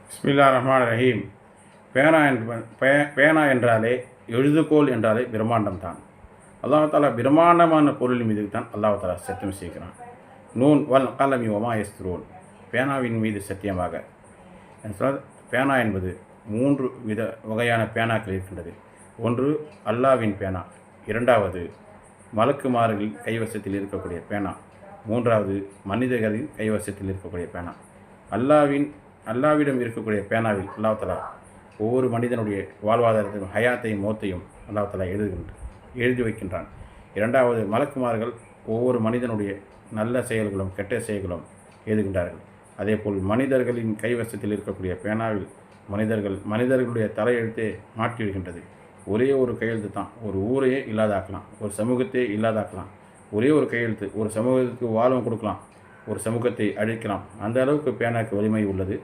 பிஸ்மில்லாஹிர்ரஹ்மானிர்ரஹீம். பேனா என்றாலே எழுதுகோல் என்றாலே பிரம்மாண்டம் தான். அல்லாஹ் பிரம்மாண்டமான பொருள் மீது தான் அல்லாஹ் சத்தியம் செய்கிறான். நூன் வல் கலமி வமா யஸ்துரூன். பேனாவின் மீது சத்தியமாக. பேனா என்பது 3 வகையான பேனாக்கள் இருக்கின்றது. ஒன்று அல்லாவின் பேனா, இரண்டாவது மலக்குமார்களின் கைவசத்தில் இருக்கக்கூடிய பேனா, மூன்றாவது மனிதர்களின் கைவசத்தில் இருக்கக்கூடிய பேனா. அல்லாவிடம் இருக்கக்கூடிய பேனாவில் அல்லாஹ் ஒவ்வொரு மனிதனுடைய வாழ்வாதாரத்தையும் ஹயாத்தையும் மௌத்தையும் அல்லாஹ் எழுதி வைக்கின்றான். இரண்டாவது மலக்குமார்கள் ஒவ்வொரு மனிதனுடைய நல்ல செயல்களும் கெட்ட செயல்களும் எழுதுகின்றார்கள். அதேபோல் மனிதர்களின் கைவசத்தில் இருக்கக்கூடிய பேனாவில் மனிதர்களுடைய தலையெழுத்தே மாற்றிவிடுகின்றது. ஒரே ஒரு கையெழுத்து தான் ஒரு ஊரையே இல்லாதாக்கலாம், ஒரு சமூகத்தையே இல்லாதாக்கலாம். ஒரே ஒரு கையெழுத்து ஒரு சமூகத்துக்கு வாழ்வும் கொடுக்கலாம், ஒரு சமூகத்தை அழிக்கலாம். அந்த அளவுக்கு பேனாக்கு வலிமை உள்ளது.